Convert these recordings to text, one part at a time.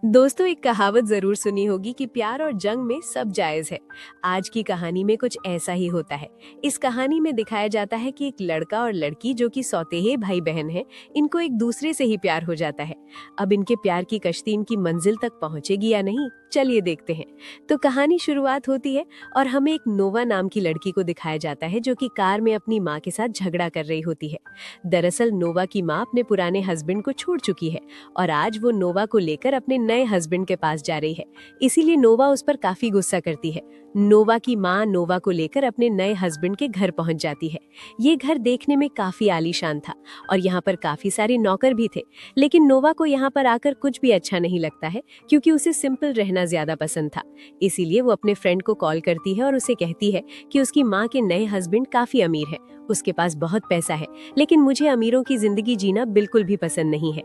दोस्तों, एक कहावत जरूर सुनी होगी कि प्यार और जंग में सब जायज है। आज की कहानी में कुछ ऐसा ही होता है। इस कहानी में दिखाया जाता है कि एक लड़का और लड़की जो कि सौतेहे भाई बहन हैं, इनको एक दूसरे से ही प्यार हो जाता है। अब इनके प्यार की कश्ती इनकी मंजिल तक पहुंचेगी या नहीं, चलिए देखते हैं। तो कहानी शुरुआत होती है और हमें एक नोवा नाम की लड़की को दिखाया जाता है जो कि कार में अपनी माँ के साथ झगड़ा कर रही होती है। दरअसल नोवा की माँ अपने पुराने हस्बैंड को छोड़ चुकी है और आज वो नोवा को लेकर अपने नए हस्बैंड के पास जा रही है। इसीलिए नोवा उस पर काफी गुस्सा करती है। नोवा की माँ नोवा को लेकर अपने नए हस्बैंड के घर पहुंच जाती है। ये घर देखने में काफी आलीशान था और यहाँ पर काफी सारे नौकर भी थे। लेकिन नोवा को यहाँ पर आकर कुछ भी अच्छा नहीं लगता है क्योंकि उसे सिंपल रहना ज्यादा पसंद था। इसीलिए वो अपने फ्रेंड को कॉल करती है और उसे कहती है कि उसकी माँ के नए हस्बैंड काफी अमीर है, उसके पास बहुत पैसा है, लेकिन मुझे अमीरों की जिंदगी जीना बिल्कुल भी पसंद नहीं है।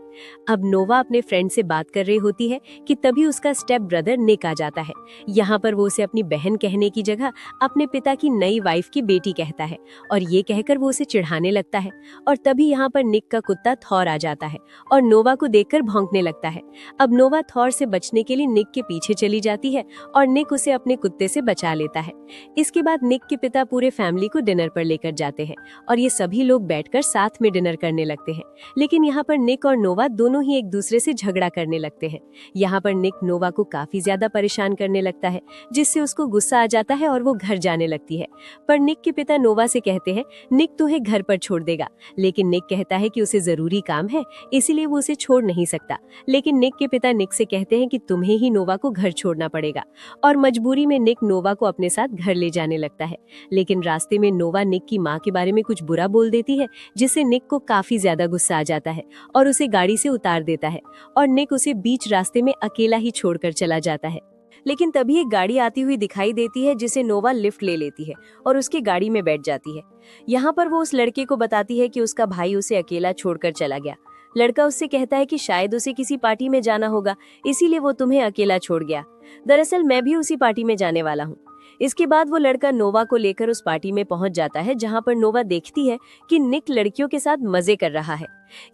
अब नोवा अपने फ्रेंड से बात कर रही होती है कि तभी उसका स्टेप ब्रदर निक आ जाता है। यहाँ पर वो उसे अपनी बहन कहने की जगह अपने पिता की नई वाइफ की बेटी कहता है और ये कहकर वो उसे चिढ़ाने लगता है। और तभी यहाँ पर निक का कुत्ता थॉर आ जाता है और नोवा को देखकर भौंकने लगता है। अब नोवा थॉर से बचने के लिए निक के पीछे चली जाती है और निक उसे अपने कुत्ते से बचा लेता है। इसके बाद निक के पिता पूरे फैमिली को डिनर पर लेकर जाते हैं और ये सभी लोग बैठकर साथ में डिनर करने लगते हैं। लेकिन यहाँ पर निक और नोवा दोनों ही एक दूसरे से झगड़ा करने लगते हैं। यहाँ पर निक नोवा को काफी ज्यादा परेशान करने लगता है, जिससे उसको गुस्सा आ जाता है और वो घर जाने लगती है। पर निक के पिता नोवा से कहते हैं निक तुम्हें घर पर छोड़ देगा, लेकिन निक कहता है कि उसे जरूरी काम है, इसीलिए वो उसे छोड़ नहीं सकता। लेकिन निक के पिता निक से कहते हैं कि तुम्हें ही नोवा को घर छोड़ना पड़ेगा और मजबूरी में निक नोवा को अपने साथ घर ले जाने लगता है। लेकिन रास्ते में नोवा निक की माँ के बारे में कुछ बुरा बोल देती है, जिससे निक को काफी ज्यादा गुस्सा आ जाता है और उसे गाड़ी से उतार देता है और निक उसे बीच रास्ते में अकेला ही छोड़कर चला जाता है। लेकिन तभी एक गाड़ी आती हुई दिखाई देती है जिसे नोवा लिफ्ट ले लेती है और उसकी गाड़ी में बैठ जाती है। यहाँ पर वो उस लड़के को बताती है कि उसका भाई उसे अकेला छोड़कर चला गया। लड़का उससे कहता है कि शायद उसे किसी पार्टी में जाना होगा, इसीलिए वो तुम्हें अकेला छोड़ गया। दरअसल मैं भी उसी पार्टी में जाने वाला हूँ। इसके बाद वो लड़का नोवा को लेकर उस पार्टी में पहुंच जाता है, जहां पर नोवा देखती है कि निक लड़कियों के साथ मजे कर रहा है।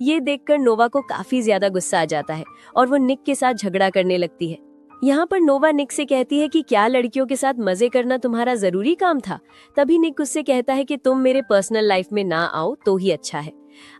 ये देखकर नोवा को काफी ज्यादा गुस्सा आ जाता है और वो निक के साथ झगड़ा करने लगती है। यहाँ पर नोवा निक से कहती है कि क्या लड़कियों के साथ मजे करना तुम्हारा जरूरी काम था? तभी निक उससे कहता है कि तुम मेरे पर्सनल लाइफ में ना आओ तो ही अच्छा है।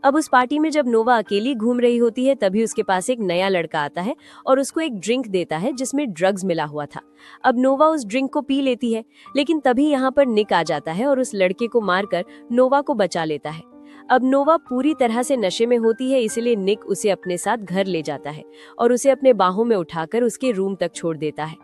अब उस पार्टी में जब नोवा अकेली घूम रही होती है, तभी उसके पास एक नया लड़का आता है और उसको एक ड्रिंक देता है जिसमें ड्रग्स मिला हुआ था। अब नोवा उस ड्रिंक को पी लेती है, लेकिन तभी यहाँ पर निक आ जाता है और उस लड़के को मारकर नोवा को बचा लेता है। अब नोवा पूरी तरह से नशे में होती है, इसलिए निक उसे अपने साथ घर ले जाता है और उसे अपने बाहों में उठाकर उसके रूम तक छोड़ देता है।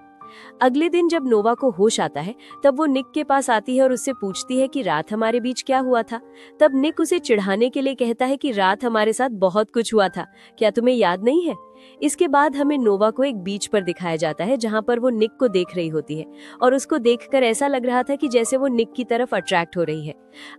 अगले दिन जब नोवा को होश आता है, तब वो निक के पास आती है और उससे पूछती है कि रात हमारे बीच क्या हुआ था। तब निक उसे चिढ़ाने के लिए कहता है कि रात हमारे साथ बहुत कुछ हुआ था, क्या तुम्हें याद नहीं है? इसके बाद हमें नोवा को एक बीच पर दिखाया जाता है, जहां पर वो निक को देख रही होती है और उसको देखकर ऐसा लग रहा था कि जैसे वो निक की तरफ अट्रैक्ट हो रही है।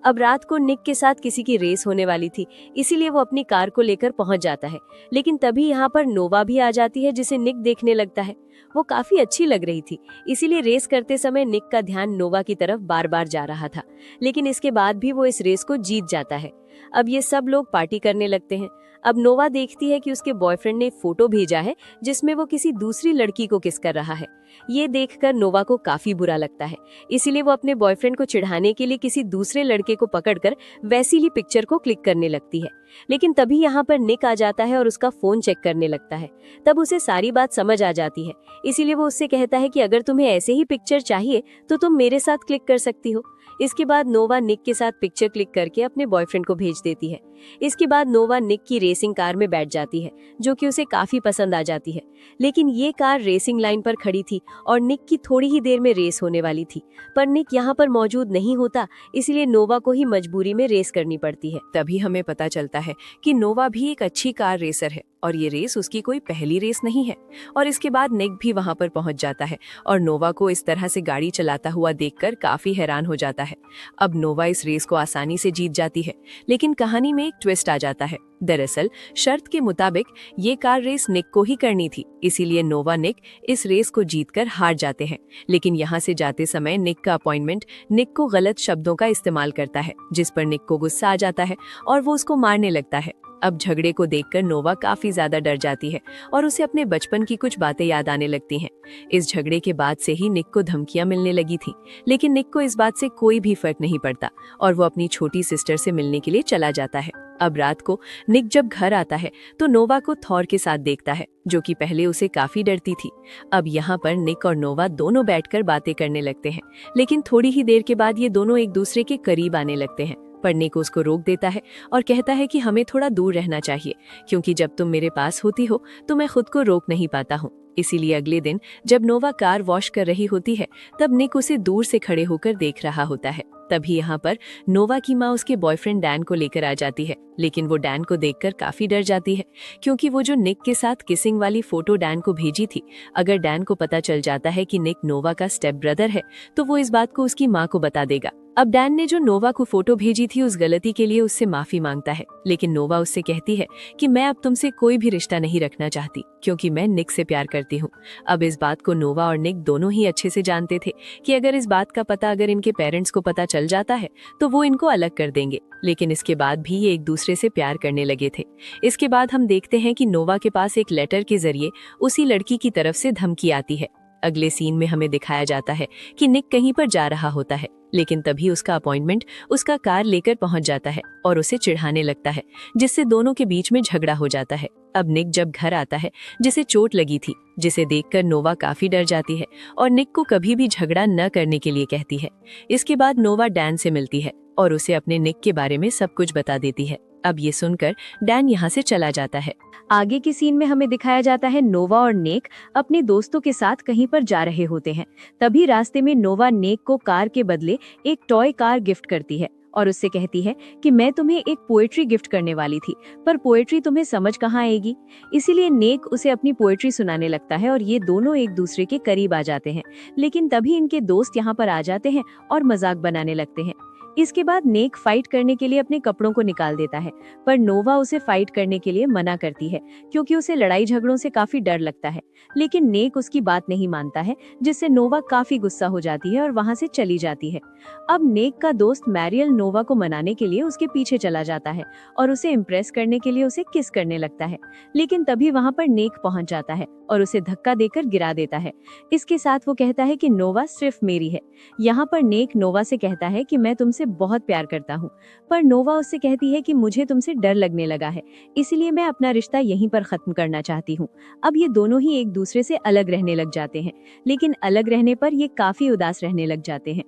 अब रात को निक के साथ किसी की रेस होने वाली थी, इसीलिए वो अपनी कार को लेकर पहुंच जाता है। लेकिन तभी यहाँ पर नोवा भी आ जाती है, जिसे निक देखने लगता है। वो काफी अच्छी लग रही थी, इसीलिए रेस करते समय निक का ध्यान नोवा की तरफ बार बार जा रहा था। लेकिन इसके बाद भी वो इस रेस को जीत जाता है। अब ये सब लोग पार्टी करने लगते हैं। अब नोवा देखती है कि उसके बॉयफ्रेंड ने फोटो भेजा है जिसमें वो किसी दूसरी लड़की को किस कर रहा है। ये देखकर नोवा को काफी बुरा लगता है, इसीलिए वो अपने बॉयफ्रेंड को चिढ़ाने के लिए किसी दूसरे लड़के को पकड़कर वैसी ही पिक्चर को क्लिक करने लगती है। लेकिन तभी यहाँ पर निक आ जाता है और उसका फोन चेक करने लगता है। तब उसे सारी बात समझ आ जाती है, इसीलिए वो उससे कहता है कि अगर तुम्हें ऐसे ही पिक्चर चाहिए तो तुम मेरे साथ क्लिक कर सकती हो। इसके बाद नोवा निक के साथ पिक्चर क्लिक करके अपने बॉयफ्रेंड को भेज देती है। इसके बाद नोवा निक की रेसिंग कार में बैठ जाती है, जो कि उसे काफी पसंद आ जाती है। लेकिन ये कार रेसिंग लाइन पर खड़ी थी और निक की थोड़ी ही देर में रेस होने वाली थी, पर निक यहाँ पर मौजूद नहीं होता, इसलिए नोवा को ही मजबूरी में रेस करनी पड़ती है। तभी हमें पता चलता है कि नोवा भी एक अच्छी कार रेसर है और ये रेस उसकी कोई पहली रेस नहीं है। और इसके बाद निक भी वहां पर पहुंच जाता है और नोवा को इस तरह से गाड़ी चलाता हुआ देखकर काफी हैरान हो जाता है। अब नोवा इस रेस को आसानी से जीत जाती है, लेकिन कहानी में एक ट्विस्ट आ जाता है। दरअसल शर्त के मुताबिक ये कार रेस निक को ही करनी थी, इसीलिए नोवा निक इस रेस को जीतकर हार जाते हैं। लेकिन यहाँ से जाते समय निक का अपॉइंटमेंट निक को गलत शब्दों का इस्तेमाल करता है, जिस पर निक को गुस्सा आ जाता है और वो उसको मारने लगता है। अब झगड़े को देखकर नोवा काफी ज्यादा डर जाती है और उसे अपने बचपन की कुछ बातें याद आने लगती हैं। इस झगड़े के बाद से ही निक को धमकियां मिलने लगी थी, लेकिन निक को इस बात से कोई भी फर्क नहीं पड़ता और वो अपनी छोटी सिस्टर से मिलने के लिए चला जाता है। अब रात को निक जब घर आता है तो नोवा को थॉर के साथ देखता है, जो कि पहले उसे काफी डरती थी। अब यहाँ पर निक और नोवा दोनों बैठकर बातें करने लगते हैं, लेकिन थोड़ी ही देर के बाद ये दोनों एक दूसरे के करीब आने लगते हैं। पर निक उसको रोक देता है और कहता है कि हमें थोड़ा दूर रहना चाहिए, क्योंकि जब तुम मेरे पास होती हो तो मैं खुद को रोक नहीं पाता हूँ। इसीलिए अगले दिन जब नोवा कार वॉश कर रही होती है, तब निक उसे दूर से खड़े होकर देख रहा होता है। तभी यहाँ पर नोवा की माँ उसके बॉयफ्रेंड डैन को लेकर आ जाती है, लेकिन वो डैन को देखकर काफी डर जाती है, क्योंकि वो जो निक के साथ किसिंग वाली फोटो डैन को भेजी थी, अगर डैन को पता चल जाता है कि निक नोवा का स्टेप ब्रदर है तो वो इस बात को उसकी माँ को बता देगा। अब डैन ने जो नोवा को फोटो भेजी थी उस गलती के लिए उससे माफी मांगता है, लेकिन नोवा उससे कहती है कि मैं अब तुमसे कोई भी रिश्ता नहीं रखना चाहती, क्योंकि मैं निक से प्यार करती हूँ। अब इस बात को नोवा और निक दोनों ही अच्छे से जानते थे कि अगर इस बात का पता अगर इनके पेरेंट्स को पता चल जाता है तो वो इनको अलग कर देंगे, लेकिन इसके बाद भी ये एक दूसरे से प्यार करने लगे थे। इसके बाद हम देखते हैं कि नोवा के पास एक लेटर के जरिए उसी लड़की की तरफ से धमकी आती है। अगले सीन में हमें दिखाया जाता है कि निक कहीं पर जा रहा होता है, लेकिन तभी उसका अपॉइंटमेंट उसका कार लेकर पहुंच जाता है और उसे चिढ़ाने लगता है, जिससे दोनों के बीच में झगड़ा हो जाता है। अब निक जब घर आता है, जिसे चोट लगी थी, जिसे देखकर नोवा काफी डर जाती है और निक को कभी भी झगड़ा न करने के लिए कहती है। इसके बाद नोवा डैन से मिलती है और उसे अपने निक के बारे में सब कुछ बता देती है। अब ये सुनकर डैन यहाँ से चला जाता है। आगे की सीन में हमें दिखाया जाता है नोवा और नेक अपने दोस्तों के साथ कहीं पर जा रहे होते हैं। तभी रास्ते में नोवा नेक को कार के बदले एक टॉय कार गिफ्ट करती है और उससे कहती है कि मैं तुम्हें एक पोएट्री गिफ्ट करने वाली थी, पर पोएट्री तुम्हें समझ कहाँ आएगी। इसीलिए नेक उसे अपनी पोएट्री सुनाने लगता है और ये दोनों एक दूसरे के करीब आ जाते हैं। लेकिन तभी इनके दोस्त यहाँ पर आ जाते हैं और मजाक बनाने लगते हैं। इसके बाद नेक फाइट करने के लिए अपने कपड़ों को निकाल देता है, पर नोवा उसे फाइट करने के लिए मना करती है, क्योंकि उसे लड़ाई झगड़ों से काफी डर लगता है। लेकिन नेक उसकी बात नहीं मानता है, जिससे नोवा काफी गुस्सा हो जाती है और वहां से चली जाती है। अब नेक का दोस्त मैरियल नोवा को मनाने के लिए उसके पीछे चला जाता है और उसे इम्प्रेस करने के लिए उसे किस करने लगता है, लेकिन तभी वहां पर नेक पहुंच जाता है और उसे धक्का देकर गिरा देता है। इसके साथ वो कहता है कि नोवा सिर्फ मेरी है। यहाँ पर नेक नोवा से कहता है कि मैं तुमसे बहुत प्यार करता हूँ, पर नोवा उससे कहती है कि मुझे तुमसे डर लगने लगा है, इसलिए मैं अपना रिश्ता यहीं पर खत्म करना चाहती हूँ। अब ये दोनों ही एक दूसरे से अलग रहने लग जाते हैं, लेकिन अलग रहने पर ये काफी उदास रहने लग जाते हैं।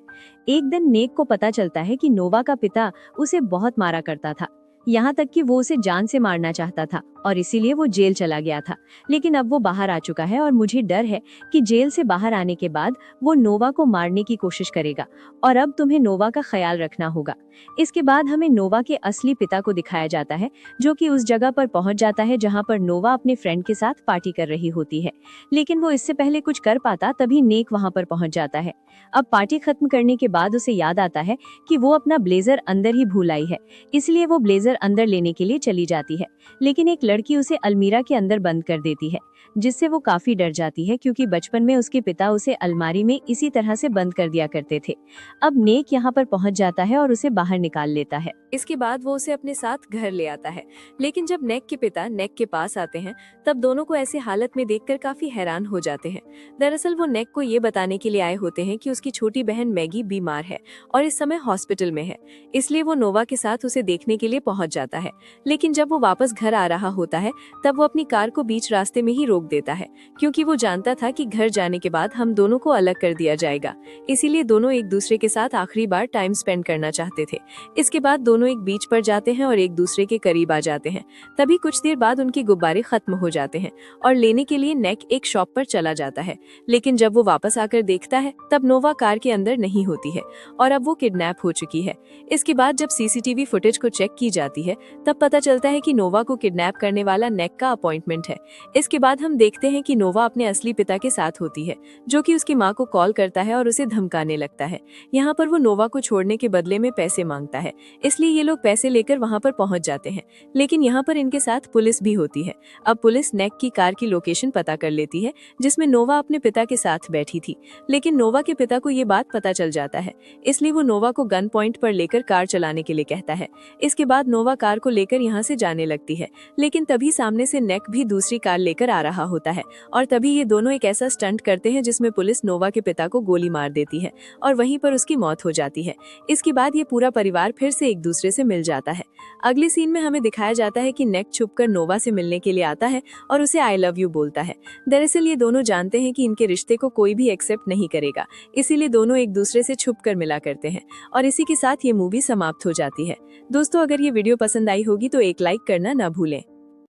एक दिन नेक को पता चलता है कि नोवा का पिता उसे बहुत मारा करता था, यहाँ तक कि वो उसे जान से मारना चाहता था और इसीलिए वो जेल चला गया था। लेकिन अब वो बाहर आ चुका है और मुझे डर है कि जेल से बाहर आने के बाद वो नोवा को मारने की कोशिश करेगा और अब तुम्हें नोवा का ख्याल रखना होगा। इसके बाद हमें नोवा के असली पिता को दिखाया जाता है, जो कि उस जगह पर पहुंच जाता है जहां पर नोवा अपने फ्रेंड के साथ पार्टी कर रही होती है, लेकिन वो इससे पहले कुछ कर पाता तभी नेक वहां पर पहुंच जाता है। अब पार्टी खत्म करने के बाद उसे याद आता है कि वो अपना ब्लेजर अंदर ही भूल आई है, इसलिए वो ब्लेजर अंदर लेने के लिए चली जाती है, लेकिन एक लड़की उसे अलमीरा के अंदर बंद कर देती है, जिससे वो काफी डर जाती है, क्योंकि बचपन में उसके पिता उसे अलमारी में इसी तरह से बंद कर दिया करते थे। अब नेक यहाँ पर पहुंच जाता है और उसे बाहर निकाल लेता है। इसके बाद वो उसे अपने साथ घर ले आता है, लेकिन जब नेक के पिता नेक के पास आते हैं तब दोनों को ऐसे हालत में देखकर काफी हैरान हो जाते हैं। दरअसल वो नेक को ये बताने के लिए आए होते हैं कि उसकी छोटी बहन मैगी बीमार है और इस समय हॉस्पिटल में है, इसलिए वो नोवा के साथ उसे देखने के लिए पहुंच जाता है। लेकिन जब वो वापस घर आ रहा होता है तब वो अपनी कार को बीच रास्ते में ही रोक देता है, क्योंकि वो जानता था कि घर जाने के बाद हम दोनों को अलग कर दिया जाएगा, इसीलिए दोनों एक दूसरे के साथ आखिरी बार टाइम स्पेंड करना चाहते थे। इसके बाद दोनों एक बीच पर जाते हैं और एक दूसरे के करीब आ जाते हैं। तभी कुछ देर बाद उनके गुब्बारे खत्म हो जाते हैं और लेने के लिए नेक एक शॉप पर चला जाता है, लेकिन जब वो वापस आकर देखता है तब नोवा कार के अंदर नहीं होती है और अब वो किडनैप हो चुकी है। इसके बाद जब सीसीटीवी फुटेज को चेक की जाती है तब पता चलता है कि नोवा को किडनैप करने वाला नेक का अपॉइंटमेंट है। इसके बाद हम देखते हैं कि नोवा अपने असली पिता के साथ होती है, जो कि उसकी माँ को कॉल करता है और उसे धमकाने लगता है। यहाँ पर वो नोवा को छोड़ने के बदले में पैसे मांगता है, इसलिए ये लोग पैसे लेकर वहाँ पर पहुँच जाते हैं। लेकिन यहाँ पर इनके साथ पुलिस भी होती है। अब पुलिस नेक की कार की लोकेशन पता कर लेती है, जिसमें नोवा अपने पिता के साथ बैठी थी। लेकिन नोवा के पिता को ये बात पता चल जाता है, इसलिए वो नोवा को गन पॉइंट पर लेकर कार चलाने के लिए कहता है। इसके बाद नोवा कार को लेकर यहाँ से जाने लगती है, लेकिन तभी सामने से नेक भी दूसरी कार लेकर आ रहा होता है और तभी ये दोनों एक ऐसा स्टंट करते हैं जिसमें पुलिस नोवा के पिता को गोली मार देती है और वहीं पर उसकी मौत हो जाती है। इसके बाद ये पूरा परिवार फिर से एक दूसरे से मिल जाता है। अगले सीन में हमें दिखाया जाता है कि नेक छुपकर नोवा से मिलने के लिए आता है और उसे आई लव यू बोलता है। दरअसल ये दोनों जानते हैं कि इनके रिश्ते को कोई भी एक्सेप्ट नहीं करेगा, इसीलिए दोनों एक दूसरे से छुपकर मिला करते हैं और इसी के साथ ये मूवी समाप्त हो जाती है। दोस्तों, अगर ये वीडियो पसंद आई होगी तो एक लाइक करना ना भूलें।